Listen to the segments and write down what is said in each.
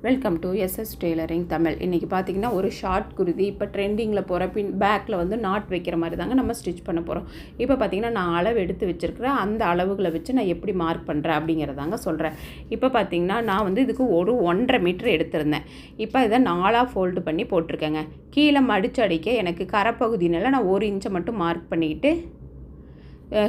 Welcome to SS tailoring Tamil. இன்றைக்கி பார்த்திங்கன்னா ஒரு ஷார்ட் குருதி இப்போ ட்ரெண்டிங்கில் போகிற பேக்கில் வந்து நாட் வைக்கிற மாதிரி தாங்க நம்ம ஸ்டிச் பண்ண போகிறோம். இப்போ பார்த்திங்கன்னா நான் அளவு எடுத்து வச்சுருக்கிறேன். அந்த அளவுகளை வச்சு நான் எப்படி மார்க் பண்ணுறேன் அப்படிங்கிறதாங்க சொல்கிறேன். இப்போ பார்த்திங்கன்னா நான் வந்து இதுக்கு 1.5 மீட்டர் எடுத்திருந்தேன். இப்போ இதை 4ஆக ஃபோல்டு பண்ணி போட்டிருக்கேங்க. கீழே மடித்து அடிக்க எனக்கு கரைப்பகுதினால நான் 1 இன்ச்சை மட்டும் மார்க் பண்ணிக்கிட்டு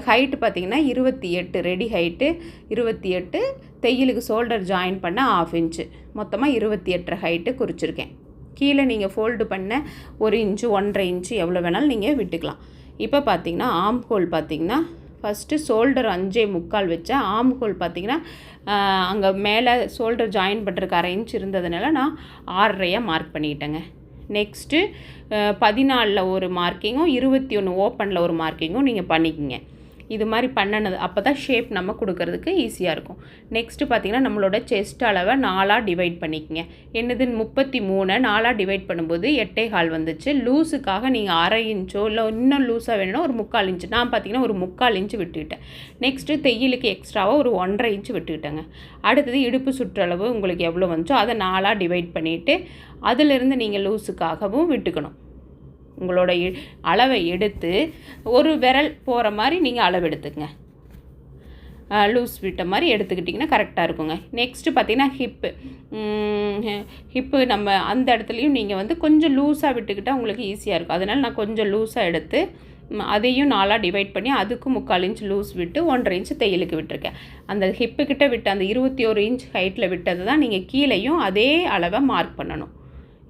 ஹைட்டு பார்த்திங்கன்னா 28, ரெடி ஹைட்டு 28, தையலுக்கு ஷோல்டர் ஜாயின் பண்ண 1/2 இன்ச்சு, மொத்தமாக 28 ஹைட்டு குறிச்சிருக்கேன். கீழே நீங்கள் ஃபோல்டு பண்ண 1 இன்ச்சு 1.5 இன்ச்சு எவ்வளோ வேணாலும் நீங்கள் விட்டுக்கலாம். இப்போ பார்த்திங்கன்னா ஆம் ஹோல் பார்த்திங்கன்னா ஃபஸ்ட்டு ஷோல்டர் 5.25 வச்சேன். ஆம் ஹோல் பார்த்திங்கன்னா அங்கே மேலே ஷோல்டர் ஜாயின் பண்ணுறதுக்கு 1/2 இன்ச் இருந்ததுனால நான் 6.5 மார்க் பண்ணிக்கிட்டேங்க. நெக்ஸ்ட்டு 14 ஒரு மார்க்கிங்கும் 21 ஓப்பனில் ஒரு மார்க்கிங்கும் நீங்கள் பண்ணிக்கிங்க. இது மாதிரி பண்ணினது அப்போ தான் ஷேப் நம்ம கொடுக்கறதுக்கு ஈஸியாக இருக்கும். நெக்ஸ்ட்டு பார்த்திங்கன்னா நம்மளோட செஸ்ட் அளவை 4ஆக டிவைட் பண்ணிக்கங்க. என்னது 33 4ஆக டிவைட் பண்ணும்போது 8.25 வந்துச்சு. லூஸுக்காக நீங்கள் 1/2 இன்ச்சோ இல்லை இன்னும் லூஸாக வேணும்னா ஒரு 3/4 இன்ச்சு, நான் பார்த்திங்கன்னா ஒரு 3/4 இன்ச்சு விட்டுக்கிட்டேன். நெக்ஸ்ட்டு தையலுக்கு எக்ஸ்ட்ராவாக ஒரு 1.5 இன்ச்சு விட்டுக்கிட்டேங்க. அடுத்தது இடுப்பு சுற்றளவு உங்களுக்கு எவ்வளோ வந்துச்சோ அதை 4ஆக டிவைட் பண்ணிவிட்டு அதிலிருந்து நீங்கள் லூஸுக்காகவும் விட்டுக்கணும். உங்களோட அளவை எடுத்து ஒரு விரல் போகிற மாதிரி நீங்கள் அளவு எடுத்துக்கங்க. லூஸ் விட்ட மாதிரி எடுத்துக்கிட்டிங்கன்னா கரெக்டாக இருக்குங்க. நெக்ஸ்ட்டு பார்த்திங்கன்னா ஹிப்பு நம்ம அந்த இடத்துலையும் நீங்கள் வந்து கொஞ்சம் லூஸாக விட்டுக்கிட்டால் உங்களுக்கு ஈஸியாக இருக்கும். அதனால் நான் கொஞ்சம் லூஸாக எடுத்து அதையும் 4ஆக டிவைட் பண்ணி அதுக்கும் 3/4 இன்ச் லூஸ் விட்டு 1.5 இன்ச் தையலுக்கு விட்டுருக்கேன். அந்த ஹிப்புக்கிட்ட விட்டு அந்த 21 இன்ச் ஹைட்டில் விட்டது தான் நீங்கள் கீழேயும் அதே அளவை மார்க் பண்ணணும்.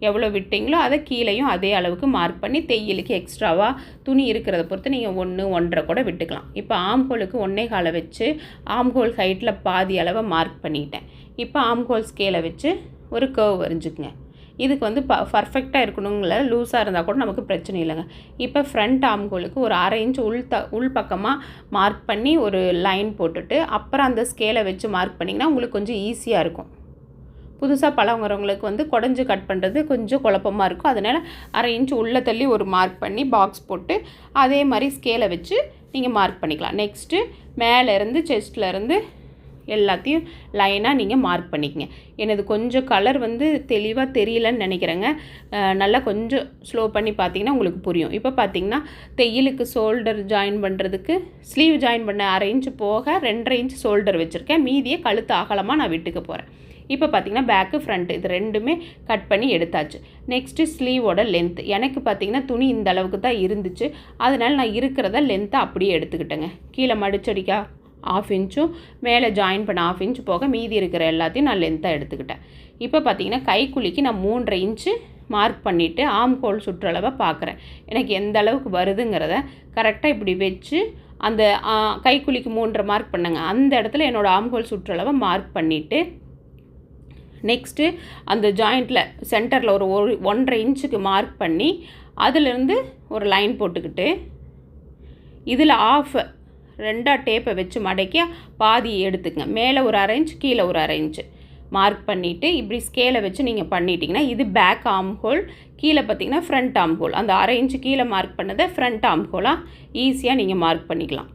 எவ்வளோ விட்டிங்களோ அதை கீழேயும் அதே அளவுக்கு மார்க் பண்ணி தையலுக்கு எக்ஸ்ட்ராவாக துணி இருக்கிறத பொறுத்து நீங்கள் 1, 1.5 கூட விட்டுக்கலாம். இப்போ ஆம்ஹோலுக்கு 1.25 வச்சு ஆம்ஹோல் ஹைட்டில் பாதி அளவை மார்க் பண்ணிக்கிட்டேன். இப்போ ஆம்ஹோல் ஸ்கேலை வச்சு ஒரு கர்வ் வரைஞ்சிக்குங்க. இதுக்கு வந்து பர்ஃபெக்டாக இருக்கணுங்கள, லூஸாக இருந்தால் கூட நமக்கு பிரச்சனை இல்லைங்க. இப்போ ஃப்ரண்ட் ஆம்ஹோலுக்கு ஒரு 1/2 இன்ச் உள் பக்கமாக மார்க் பண்ணி ஒரு லைன் போட்டுட்டு அப்புறம் அந்த ஸ்கேலை வச்சு மார்க் பண்ணிங்கன்னா உங்களுக்கு கொஞ்சம் ஈஸியாக இருக்கும். புதுசாக பழகுறவங்களுக்கு வந்து குடஞ்சி கட் பண்ணுறது கொஞ்சம் குழப்பமாக இருக்கும். அதனால் 1/2 இன்ச் உள்ளே தள்ளி ஒரு மார்க் பண்ணி பாக்ஸ் போட்டு அதே மாதிரி ஸ்கேலை வச்சு நீங்கள் மார்க் பண்ணிக்கலாம். நெக்ஸ்ட்டு மேலேருந்து செஸ்ட்லேருந்து எல்லாத்தையும் லைனாக நீங்கள் மார்க் பண்ணிக்கங்க. எனது கொஞ்சம் கலர் வந்து தெளிவாக தெரியலன்னு நினைக்கிறேங்க. நல்லா கொஞ்சம் ஸ்லோ பண்ணி பார்த்தீங்கன்னா உங்களுக்கு புரியும். இப்போ பார்த்தீங்கன்னா தையலுக்கு ஷோல்டர் ஜாயின் பண்ணுறதுக்கு ஸ்லீவ் ஜாயின் பண்ண 1/2 இன்ச்சு போக 2.5 இன்ச் ஷோல்டர் வச்சுருக்கேன். மீதியை கழுத்து அகலமாக நான் விட்டுக்க போகிறேன். இப்போ பார்த்திங்கன்னா பேக்கு ஃப்ரண்ட்டு இது ரெண்டுமே கட் பண்ணி எடுத்தாச்சு. நெக்ஸ்ட்டு ஸ்லீவோட லென்த்து எனக்கு பார்த்திங்கன்னா துணி இந்த அளவுக்கு தான் இருந்துச்சு. அதனால் நான் இருக்கிறத லென்த்தை அப்படியே எடுத்துக்கிட்டேங்க. கீழே மடிச்சடிக்கா 1/2 இன்ச்சும் மேலே ஜாயின் பண்ண 1/2 இன்ச்சு போக மீதி இருக்கிற எல்லாத்தையும் நான் லென்த்தாக எடுத்துக்கிட்டேன். இப்போ பார்த்திங்கன்னா கைக்குழிக்கு நான் 3.5 இன்ச்சு மார்க் பண்ணிவிட்டு ஆம் ஹோல் சுற்றளவை பார்க்குறேன். எனக்கு எந்த அளவுக்கு வருதுங்கிறத கரெக்டாக இப்படி வச்சு அந்த கைக்குழிக்கு 3.5 மார்க் பண்ணேங்க. அந்த இடத்துல என்னோடய ஆம் ஹோல் சுற்றளவை மார்க் பண்ணிவிட்டு நெக்ஸ்ட்டு அந்த ஜாயிண்ட்டில் சென்டரில் ஒரு 1.5 இன்ச்சுக்கு மார்க் பண்ணி அதிலிருந்து ஒரு லைன் போட்டுக்கிட்டு இதில் 2ஆக டேப்பை வச்சு மடக்கி பாதி எடுத்துக்கங்க. மேலே ஒரு 1/2 இன்ச் கீழே ஒரு 1/2 இன்ச்சு மார்க் பண்ணிவிட்டு இப்படி ஸ்கேலை வச்சு நீங்கள் பண்ணிட்டீங்கன்னா இது பேக் ஆம் ஹோல், கீழே பார்த்திங்கன்னா ஃப்ரண்ட் ஆம் ஹோல். அந்த 1/2 இன்ச்சு கீழே மார்க் பண்ணதை ஃப்ரண்ட் ஆம் ஹோலாக ஈஸியாக நீங்கள் மார்க் பண்ணிக்கலாம்.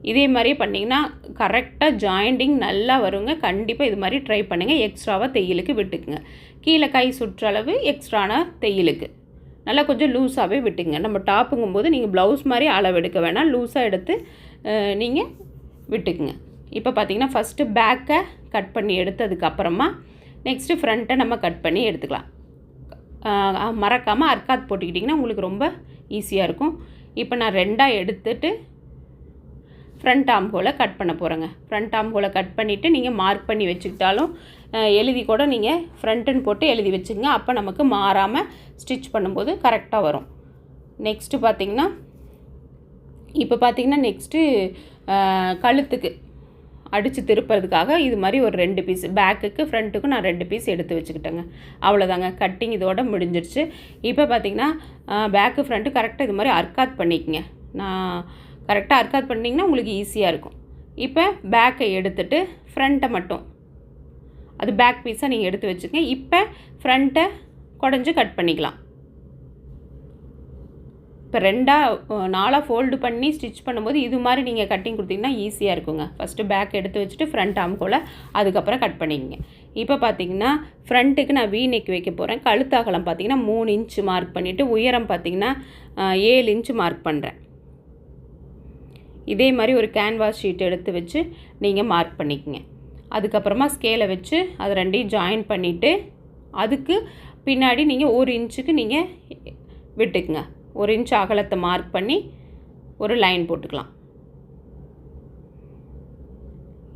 இதே மாதிரியே பண்ணிங்கன்னா கரெக்டாக ஜாயிண்டிங் நல்லா வருங்க. கண்டிப்பாக இது மாதிரி ட்ரை பண்ணுங்கள். எக்ஸ்ட்ராவாக தையலுக்கு விட்டுக்குங்க. கீழே கை சுற்றளவு எக்ஸ்ட்ரான தையலுக்கு நல்லா கொஞ்சம் லூஸாகவே விட்டுங்க. நம்ம டாப்புங்கும்போது நீங்கள் ப்ளவுஸ் மாதிரி அளவு எடுக்க வேணாம், லூஸாக எடுத்து நீங்கள் விட்டுக்குங்க. இப்போ பார்த்திங்கன்னா ஃபஸ்ட்டு பேக்கை கட் பண்ணி எடுத்ததுக்கப்புறமா நெக்ஸ்ட்டு ஃப்ரண்ட்டை நம்ம கட் பண்ணி எடுத்துக்கலாம். மறக்காமல் அர்க்காத் போட்டுக்கிட்டிங்கன்னா உங்களுக்கு ரொம்ப ஈஸியாக இருக்கும். இப்போ நான் 2ஆக எடுத்துட்டு ஃப்ரண்ட் ஆம் ஹோலை கட் பண்ண போகிறேங்க. ஃப்ரண்ட் ஆம் ஹோலை கட் பண்ணிவிட்டு நீங்கள் மார்க் பண்ணி வச்சுக்கிட்டாலும் எழுதி கூட நீங்கள் ஃப்ரண்ட்டுன்னு போட்டு எழுதி வச்சுக்கங்க. அப்போ நமக்கு மாறாமல் ஸ்டிச் பண்ணும்போது கரெக்டாக வரும். நெக்ஸ்ட்டு பார்த்திங்கன்னா இப்போ பார்த்திங்கன்னா நெக்ஸ்ட்டு கழுத்துக்கு அடித்து திருப்புறதுக்காக இது மாதிரி ஒரு 2 பீஸ் பேக்குக்கு ஃப்ரண்ட்டுக்கும் நான் 2 பீஸ் எடுத்து வச்சுக்கிட்டேங்க. அவ்வளோதாங்க, கட்டிங் இதோட முடிஞ்சிருச்சு. இப்போ பார்த்திங்கன்னா பேக்கு ஃப்ரண்ட்டு கரெக்டாக இது மாதிரி அர்க்காத் பண்ணிக்கங்க. நான் கரெக்டாக அர்க்காத் பண்ணிங்கன்னா உங்களுக்கு ஈஸியாக இருக்கும். இப்போ பேக்கை எடுத்துகிட்டு ஃப்ரண்ட்டை மட்டும் அது பேக் பீஸாக நீங்கள் எடுத்து வச்சுக்கங்க. இப்போ ஃப்ரண்ட்டை குடஞ்சி கட் பண்ணிக்கலாம். இப்போ 4ஆக ஃபோல்டு பண்ணி ஸ்டிச் பண்ணும்போது இது மாதிரி நீங்கள் கட்டிங் கொடுத்தீங்கன்னா ஈஸியாக இருக்குங்க. ஃபஸ்ட்டு பேக் எடுத்து வச்சுட்டு ஃப்ரண்ட் ஆம் ஹோலை அதுக்கப்புறம் கட் பண்ணிக்கங்க. இப்போ பார்த்தீங்கன்னா ஃப்ரண்ட்டுக்கு நான் வீ நெக் வைக்க போகிறேன். கழுத்து அகலம் பார்த்தீங்கன்னா 3 இன்ச்சு மார்க் பண்ணிவிட்டு உயரம் பார்த்தீங்கன்னா 7 இன்ச்சு மார்க் பண்ணுறேன். இதே மாதிரி ஒரு கேன்வாஸ் ஷீட் எடுத்து வச்சு நீங்கள் மார்க் பண்ணிக்கங்க. அதுக்கப்புறமா ஸ்கேலை வச்சு அது ரெண்டையும் ஜாயின் பண்ணிவிட்டு அதுக்கு பின்னாடி நீங்கள் 1 இன்ச்சுக்கு நீங்கள் விட்டுக்குங்க. 1 இன்ச் அகலத்தை மார்க் பண்ணி ஒரு லைன் போட்டுக்கலாம்.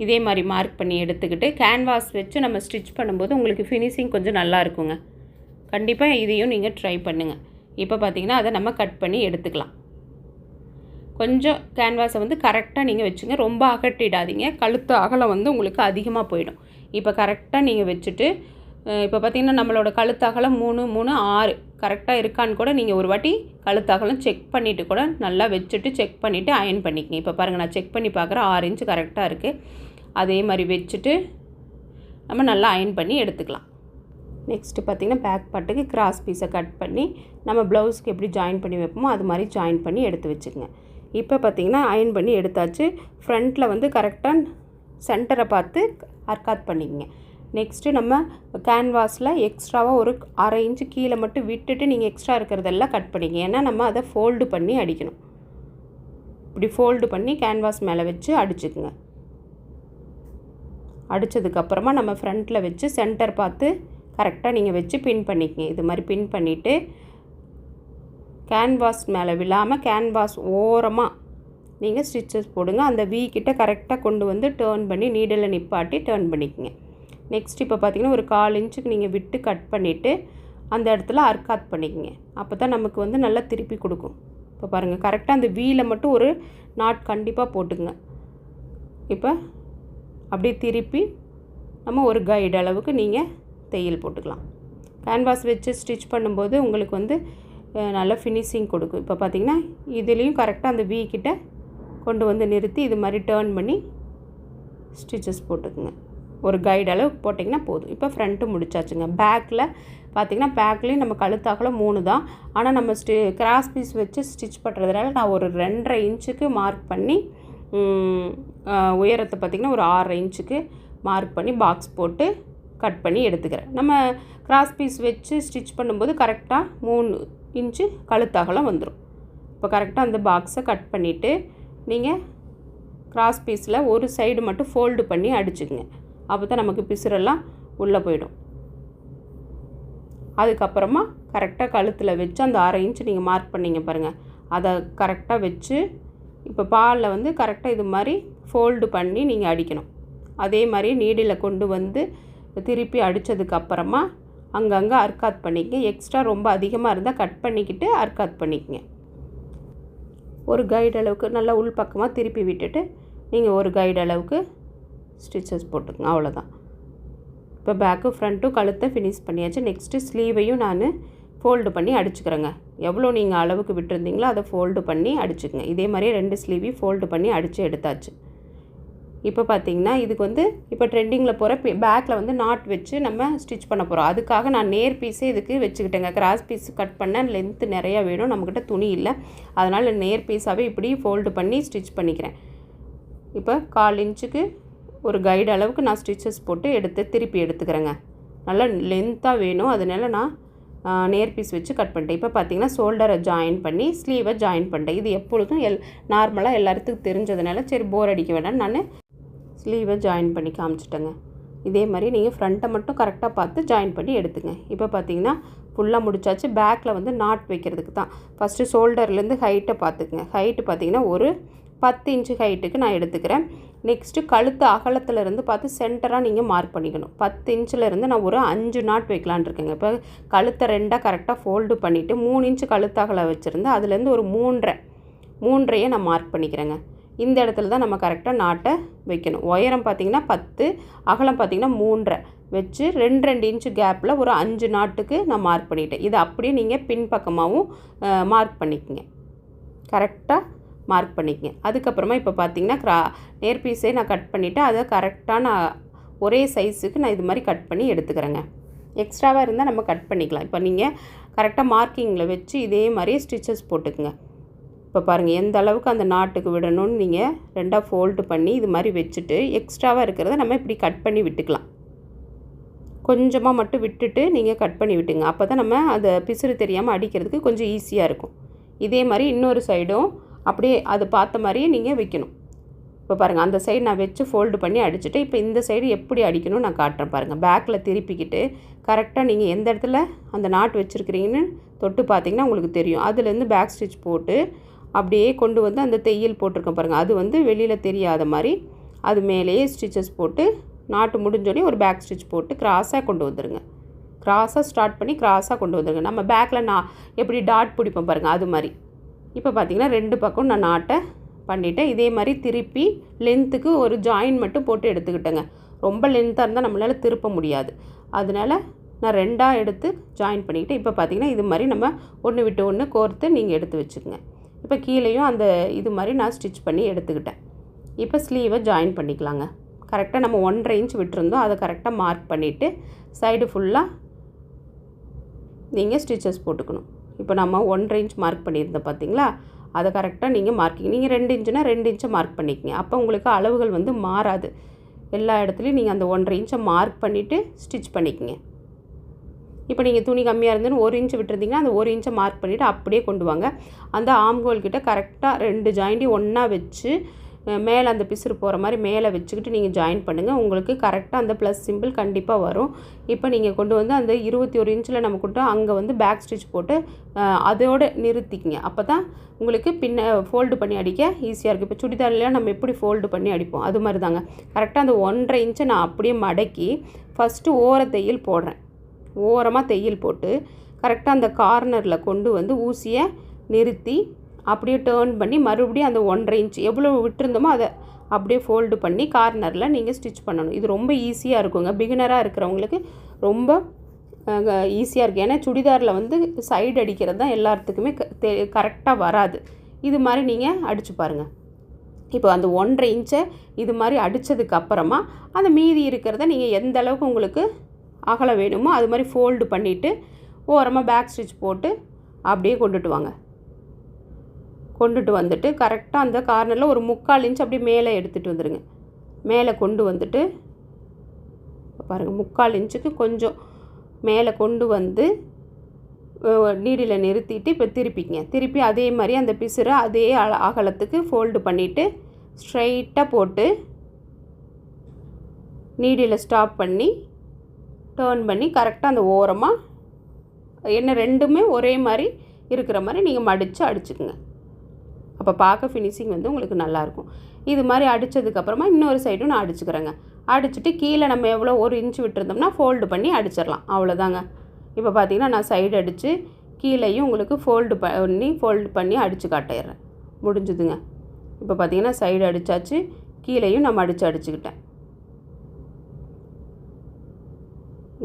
இதே மாதிரி மார்க் பண்ணி எடுத்துக்கிட்டு கேன்வாஸ் வச்சு நம்ம ஸ்டிச் பண்ணும்போது உங்களுக்கு ஃபினிஷிங் கொஞ்சம் நல்லா இருக்குங்க. கண்டிப்பாக இதையும் நீங்கள் ட்ரை பண்ணுங்கள். இப்போ பார்த்தீங்கன்னா அதை நம்ம கட் பண்ணி எடுத்துக்கலாம். கொஞ்சம் கேன்வாஸை வந்து கரெக்டாக நீங்கள் வச்சுங்க. ரொம்ப அகட்டிடாதீங்க. கழுத்து அகலம் வந்து உங்களுக்கு அதிகமாக போயிடும். இப்போ கரெக்டாக நீங்கள் வச்சுட்டு இப்போ பார்த்திங்கன்னா நம்மளோட கழுத்து அகலம் 3, 3, 6 கரெக்டாக இருக்கான்னு கூட நீங்கள் ஒரு வாட்டி கழுத்து அகலம் செக் பண்ணிவிட்டு கூட நல்லா வச்சுட்டு செக் பண்ணிவிட்டு அயன் பண்ணிக்கங்க. இப்போ பாருங்கள் நான் செக் பண்ணி பார்க்குறேன் 6 இன்ச்சு கரெக்டாக இருக்குது. அதே மாதிரி வச்சுட்டு நம்ம நல்லா அயன் பண்ணி எடுத்துக்கலாம். நெக்ஸ்ட்டு பார்த்திங்கன்னா பேக் பார்ட்டுக்கு கிராஸ் பீஸை கட் பண்ணி நம்ம ப்ளவுஸ்க்கு எப்படி ஜாயின் பண்ணி வைப்போமோ அது மாதிரி ஜாயின் பண்ணி எடுத்து வச்சுக்கோங்க. இப்போ பார்த்திங்கன்னா அயன் பண்ணி எடுத்தாச்சு. ஃப்ரண்ட்டில் வந்து கரெக்டாக சென்டரை பார்த்து அர்க்காத் பண்ணிக்கங்க. நெக்ஸ்ட்டு நம்ம கேன்வாஸில் எக்ஸ்ட்ராவாக ஒரு 1/2 இன்ச்சு கீழே மட்டும் விட்டுட்டு நீங்கள் எக்ஸ்ட்ரா இருக்கிறதெல்லாம் கட் பண்ணிங்க. ஏன்னா நம்ம அதை ஃபோல்டு பண்ணி அடிக்கணும். இப்படி ஃபோல்டு பண்ணி கேன்வாஸ் மேலே வச்சு அடிச்சுக்குங்க. அடித்ததுக்கப்புறமா நம்ம ஃப்ரண்ட்டில் வச்சு சென்டர் பார்த்து கரெக்டாக நீங்கள் வச்சு பின் பண்ணிக்கங்க. இது மாதிரி பின் பண்ணிவிட்டு கேன்வாஸ் மேலே விழாமல் கேன்வாஸ் ஓரமாக நீங்கள் ஸ்டிச்சஸ் போடுங்க. அந்த வீ கிட்ட கரெக்டாக கொண்டு வந்து டேர்ன் பண்ணி நீடில் நிப்பாட்டி டேர்ன் பண்ணிக்கங்க. நெக்ஸ்ட் இப்போ பார்த்திங்கன்னா ஒரு 1/4 இன்ச்சுக்கு நீங்கள் விட்டு கட் பண்ணிவிட்டு அந்த இடத்துல அர்க்காத் பண்ணிக்கங்க. அப்போ தான் நமக்கு வந்து நல்லா திருப்பி கொடுக்கும். இப்போ பாருங்கள் கரெக்டாக அந்த வீயில் மட்டும் ஒரு நாட் கண்டிப்பாக போட்டுக்குங்க. இப்போ அப்படியே திருப்பி நம்ம ஒரு கைடு அளவுக்கு நீங்கள் தையல் போட்டுக்கலாம். கேன்வாஸ் வச்சு ஸ்டிச் பண்ணும்போது உங்களுக்கு வந்து நல்ல ஃபினிஷிங் கொடுக்கும். இப்போ பார்த்திங்கன்னா இதுலேயும் கரெக்டாக அந்த வீ கிட்ட கொண்டு வந்து நிறுத்தி இது மாதிரி டேர்ன் பண்ணி ஸ்டிச்சஸ் போட்டுக்குங்க. ஒரு கைடு அளவுக்கு போட்டிங்கன்னா போதும். இப்போ ஃப்ரண்ட்டு முடிச்சாச்சுங்க. பேக்கில் பார்த்திங்கன்னா பேக்லேயும் நம்ம கழுத்தாக்கல 3 தான். ஆனால் நம்ம கிராஸ் பீஸ் வச்சு ஸ்டிச் பண்ணுறதுனால நான் ஒரு 2.5 இன்ச்சுக்கு மார்க் பண்ணி உயரத்தை பார்த்திங்கன்னா ஒரு 6 இன்ச்சுக்கு மார்க் பண்ணி பாக்ஸ் போட்டு கட் பண்ணி எடுத்துக்கிறேன். நம்ம கிராஸ் பீஸ் வச்சு ஸ்டிச் பண்ணும்போது கரெக்டாக 3 இன்ச்சு கழுத்தாகலாம் வந்துடும். இப்போ கரெக்டாக அந்த பாக்ஸை கட் பண்ணிவிட்டு நீங்கள் கிராஸ் பீஸில் ஒரு சைடு மட்டும் ஃபோல்டு பண்ணி அடிச்சுக்குங்க. அப்போ தான் நமக்கு பிசுரெல்லாம் உள்ளே போயிடும். அதுக்கப்புறமா கரெக்டாக கழுத்தில் வச்சு அந்த 1/2 இன்ச்சு நீங்கள் மார்க் பண்ணிங்க பாருங்கள், அதை கரெக்டாக வச்சு இப்போ பாலில் வந்து கரெக்டாக இது மாதிரி ஃபோல்டு பண்ணி நீங்கள் அடிக்கணும். அதே மாதிரி நீடில் கொண்டு வந்து திருப்பி அடித்ததுக்கப்புறமா அங்கங்கே அர்க்காத் பண்ணிக்கங்க. எக்ஸ்ட்ரா ரொம்ப அதிகமாக இருந்தால் கட் பண்ணிக்கிட்டு அர்க்காத் பண்ணிக்கங்க. ஒரு கைடு அளவுக்கு நல்லா உள் பக்கமாக திருப்பி விட்டுட்டு நீங்கள் ஒரு கைடு அளவுக்கு ஸ்டிச்சஸ் போட்டுக்கங்க. அவ்வளோதான். இப்போ பேக்கு ஃப்ரண்ட்டும் கழுத்தை ஃபினிஷ் பண்ணியாச்சு. நெக்ஸ்ட்டு ஸ்லீவையும் நான் ஃபோல்டு பண்ணி அடிச்சுக்கிறேங்க. எவ்வளோ நீங்கள் அளவுக்கு விட்டுருந்தீங்களோ அதை ஃபோல்டு பண்ணி அடிச்சுக்கங்க. இதே மாதிரியே 2 ஸ்லீவையும் ஃபோல்டு பண்ணி அடித்து எடுத்தாச்சு. இப்போ பார்த்திங்கன்னா இதுக்கு வந்து இப்போ ட்ரெண்டிங்கில் போகிற பேக்கில் வந்து நாட் வச்சு நம்ம ஸ்டிச் பண்ண போகிறோம். அதுக்காக நான் நேர் பீஸே இதுக்கு வச்சுக்கிட்டேங்க. கிராஸ் பீஸ் கட் பண்ண லென்த்து நிறையா வேணும், நம்மக்கிட்ட துணி இல்லை. அதனால் நேர் பீஸாகவே இப்படி ஃபோல்டு பண்ணி ஸ்டிச் பண்ணிக்கிறேன். இப்போ 1/4 இன்ச்சுக்கு ஒரு கைடு அளவுக்கு நான் ஸ்டிச்சஸ் போட்டு திருப்பி எடுத்துக்கிறேங்க. நல்லா லென்த்தாக வேணும், அதனால நான் நேர் பீஸ் வச்சு கட் பண்ணிட்டேன். இப்போ பார்த்திங்கன்னா ஷோல்டரை ஜாயின் பண்ணி ஸ்லீவை ஜாயின் பண்ணிட்டேன். இது எப்பொழுதும் நார்மலாக எல்லாத்துக்கும் தெரிஞ்சதுனால சரி போர் அடிக்க வேண்டாம் நான் ஸ்லீவை ஜாயின் பண்ணி காமிச்சிட்டேங்க. இதே மாதிரி நீங்கள் ஃப்ரண்ட்டை மட்டும் கரெக்டாக பார்த்து ஜாயின் பண்ணி எடுத்துங்க. இப்போ பார்த்திங்கன்னா ஃபுல்லாக முடிச்சாச்சு. பேக்கில் வந்து நாட் வைக்கிறதுக்கு தான் ஃபஸ்ட்டு ஷோல்டர்லேருந்து ஹைட்டை பார்த்துக்குங்க. ஹைட்டு பார்த்திங்கன்னா ஒரு 10 இன்ச்சு ஹைட்டுக்கு நான் எடுத்துக்கிறேன். நெக்ஸ்ட்டு கழுத்து அகலத்துலேருந்து பார்த்து சென்டராக நீங்கள் மார்க் பண்ணிக்கணும். 10 இன்ச்சிலேருந்து நான் ஒரு 5 நாட் வைக்கலான் இருக்கேங்க. இப்போ கழுத்தை 2 கரெக்டாக ஃபோல்டு பண்ணிவிட்டு 3 இன்ச்சு கழுத்து அகலம் வச்சுருந்து அதுலேருந்து ஒரு 3.5 நான் மார்க் பண்ணிக்கிறேங்க. இந்த இடத்துல தான் நம்ம கரெக்டாக நாட்டை வைக்கணும். உயரம் பார்த்திங்கன்னா 10, அகலம் பார்த்திங்கன்னா 3.5 வச்சு 2 இன்ச்சு கேப்பில் ஒரு 5 நாட்டுக்கு நான் மார்க் பண்ணிட்டேன். இதை அப்படியே நீங்கள் பின்பக்கமாகவும் மார்க் பண்ணிக்கங்க. கரெக்டாக மார்க் பண்ணிக்கங்க. அதுக்கப்புறமா இப்போ பார்த்திங்கன்னா நேர் பீஸே நான் கட் பண்ணிவிட்டு அதை கரெக்டாக நான் ஒரே சைஸுக்கு நான் இது மாதிரி கட் பண்ணி எடுத்துக்கிறேங்க. எக்ஸ்ட்ராவாக இருந்தால் நம்ம கட் பண்ணிக்கலாம். இப்போ நீங்கள் கரெக்டாக மார்க்கிங்கில் வச்சு இதே மாதிரியே ஸ்டிச்சஸ் போட்டுக்குங்க. இப்போ பாருங்கள் எந்த அளவுக்கு அந்த நாட்டுக்கு விடணும்னு நீங்கள் 2ஆக ஃபோல்டு பண்ணி இது மாதிரி வச்சுட்டு எக்ஸ்ட்ராவாக இருக்கிறத நம்ம இப்படி கட் பண்ணி விட்டுக்கலாம். கொஞ்சமாக மட்டும் விட்டுட்டு நீங்கள் கட் பண்ணி விட்டுங்க. அப்போ தான் நம்ம அந்த பிசுறு தெரியாமல் அடிக்கிறதுக்கு கொஞ்சம் ஈஸியாக இருக்கும். இதே மாதிரி இன்னொரு சைடும் அப்படியே அது பார்த்த மாதிரியே நீங்கள் வைக்கணும். இப்போ பாருங்கள், அந்த சைடு நான் வச்சு ஃபோல்டு பண்ணி அடிச்சுட்டு இப்போ இந்த சைடு எப்படி அடிக்கணும்னு நான் காட்டுறேன் பாருங்கள். பேக்கில் திருப்பிக்கிட்டு கரெக்டாக நீங்கள் எந்த இடத்துல அந்த நாட் வச்சுருக்கிறீங்கன்னு தொட்டு பார்த்தீங்கன்னா உங்களுக்கு தெரியும். அதுலேருந்து பேக் ஸ்டிச் போட்டு அப்படியே கொண்டு வந்து அந்த தையல் போட்டிருக்கேன் பாருங்கள், அது வந்து வெளியில் தெரியாத மாதிரி அது மேலேயே ஸ்டிச்சஸ் போட்டு நாட்டு முடிஞ்சோடனே ஒரு பேக் ஸ்டிச் போட்டு கிராஸாக கொண்டு வந்துடுங்க. கிராஸாக ஸ்டார்ட் பண்ணி கிராஸாக கொண்டு வந்துடுங்க. நம்ம பேக்கில் நான் எப்படி டாட் பிடிப்போம் பாருங்கள், அது மாதிரி. இப்போ பார்த்திங்கன்னா 2 பக்கம் நான் நாட்டை பண்ணிவிட்டேன். இதே மாதிரி திருப்பி லென்த்துக்கு ஒரு ஜாயின் மட்டும் போட்டு எடுத்துக்கிட்டேங்க. ரொம்ப லென்த்தாக இருந்தால் நம்மளால் திருப்ப முடியாது. அதனால் நான் 2ஆக எடுத்து ஜாயின் பண்ணிக்கிட்டு இப்போ பார்த்திங்கன்னா இது மாதிரி நம்ம ஒன்று விட்டு ஒன்று கோர்த்து நீங்கள் எடுத்து வச்சுக்கோங்க. இப்போ கீழேயும் அந்த இது மாதிரி நான் ஸ்டிச் பண்ணி எடுத்துக்கிட்டேன். இப்போ ஸ்லீவை ஜாயின் பண்ணிக்கலாங்க. கரெக்டாக நம்ம 1.5 இன்ச் விட்டுருந்தோம், அதை கரெக்டாக மார்க் பண்ணிவிட்டு சைடு ஃபுல்லாக நீங்கள் ஸ்டிச்சஸ் போட்டுக்கணும். இப்போ நம்ம 1.5 இன்ச் மார்க் பண்ணியிருந்தோம் பார்த்தீங்களா, அதை கரெக்டாக நீங்கள் மார்க்கிங் நீங்கள் 2 இன்ச்சுனா 2 இன்ச்சை மார்க் பண்ணிக்கங்க. அப்போ உங்களுக்கு அளவுகள் வந்து மாறாது. எல்லா இடத்துலையும் நீங்கள் அந்த 1.5 இன்ச்சை மார்க் பண்ணிவிட்டு ஸ்டிச் பண்ணிக்கங்க. இப்போ நீங்கள் துணி கம்மியாக இருந்துன்னு 1 இன்ச் விட்டுருந்தீங்கன்னா அந்த 1 இன்ச்சை மார்க் பண்ணிவிட்டு அப்படியே கொண்டு வாங்க. அந்த ஆம்ஹோல் கிட்ட கரெக்டாக 2 ஜாயிண்ட்டையும் ஒன்றா வச்சு மேலே அந்த பிசுறு போகிற மாதிரி மேலே வச்சுக்கிட்டு நீங்கள் ஜாயின் பண்ணுங்கள். உங்களுக்கு கரெக்டாக அந்த ப்ளஸ் சிம்பிள் கண்டிப்பாக வரும். இப்போ நீங்கள் கொண்டு வந்து அந்த 21 இன்ச்சில் நம்ம கொண்டு அங்கே வந்து பேக் ஸ்டிச் போட்டு அதோடு நிறுத்திக்கிங்க. அப்போ தான் உங்களுக்கு ஃபோல்டு பண்ணி அடிக்க ஈஸியாக இருக்குது. இப்போ சுடிதாரில் நம்ம எப்படி ஃபோல்டு பண்ணி அடிப்போம் அது மாதிரி தாங்க. கரெக்டாக அந்த 1.5 இன்ச்சை நான் அப்படியே மடக்கி ஃபஸ்ட்டு ஓர தையல் போடுறேன். ஓரமாக தையல் போட்டு கரெக்டாக அந்த கார்னரில் கொண்டு வந்து ஊசியை நிறுத்தி அப்படியே டேர்ன் பண்ணி மறுபடியும் அந்த 1.5 இன்ச் எவ்வளோ விட்டுருந்தோமோ அதை அப்படியே ஃபோல்டு பண்ணி கார்னரில் நீங்கள் ஸ்டிச் பண்ணணும். இது ரொம்ப ஈஸியாக இருக்குங்க. பிகினராக இருக்கிறவங்களுக்கு ரொம்ப ஈஸியாக இருக்குது. ஏன்னா சுடிதாரில் வந்து சைடு அடிக்கிறது தான் எல்லாத்துக்குமே கரெக்டாக வராது. இது மாதிரி நீங்கள் அடித்து பாருங்கள். இப்போ அந்த 1.5 இன்ச்சை இது மாதிரி அடித்ததுக்கப்புறமா அந்த மீதி இருக்கிறத நீங்கள் எந்த அளவுக்கு உங்களுக்கு அகலம் வேணுமோ அது மாதிரி ஃபோல்டு பண்ணிவிட்டு ஓரமாக பேக் ஸ்டிச் போட்டு அப்படியே கொண்டுட்டு வந்துட்டு கரெக்டாக அந்த கார்னரில் ஒரு 3/4 இன்ச் அப்படியே மேலே எடுத்துகிட்டு வந்துடுங்க. மேலே கொண்டு வந்துட்டு பாருங்கள், 3/4 இன்ச்சுக்கு கொஞ்சம் மேலே கொண்டு வந்து நீடில் நிறுத்திட்டு இப்போ திருப்பி அதே மாதிரி அந்த பிசுரை அதே அகலத்துக்கு ஃபோல்டு பண்ணிவிட்டு ஸ்ட்ரைட்டாக போட்டு நீடில் ஸ்டாப் பண்ணி டேர்ன் பண்ணி கரெக்டாக அந்த ஓரமாக என்ன ரெண்டுமே ஒரே மாதிரி இருக்கிற மாதிரி நீங்கள் மடித்து அடிச்சுக்குங்க. அப்போ பார்க்க ஃபினிஷிங் வந்து உங்களுக்கு நல்லாயிருக்கும். இது மாதிரி அடித்ததுக்கப்புறமா இன்னொரு சைடும் நான் அடிச்சுக்கிறேங்க. அடிச்சுட்டு கீழே நம்ம எவ்வளோ 1 இன்ச் விட்டுருந்தோம்னா ஃபோல்டு பண்ணி அடிச்சிடலாம். அவ்வளோதாங்க. இப்போ பார்த்திங்கன்னா நான் சைடு அடித்து கீழேயும் உங்களுக்கு ஃபோல்டு பண்ணி அடித்து காட்டிடுறேன். முடிஞ்சுதுங்க. இப்போ பார்த்திங்கன்னா சைடு அடித்தாச்சு, கீழேயும் நம்ம அடிச்சுக்கிட்டேன்.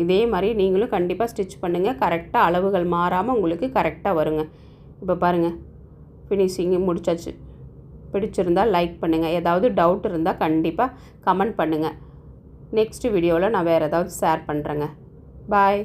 இதே மாதிரி நீங்களும் கண்டிப்பாக ஸ்டிச் பண்ணுங்கள். கரெக்டாக அளவுகள் மாறாமல் உங்களுக்கு கரெக்டாக வருங்க. இப்போ பாருங்கள், ஃபினிஷிங்கு முடிச்சாச்சு. பிடிச்சிருந்தால் லைக் பண்ணுங்கள். ஏதாவது டவுட் இருந்தால் கண்டிப்பாக கமெண்ட் பண்ணுங்கள். நெக்ஸ்ட் வீடியோவில் நான் வேறு ஏதாவது ஷேர் பண்ணுறேங்க. பாய்.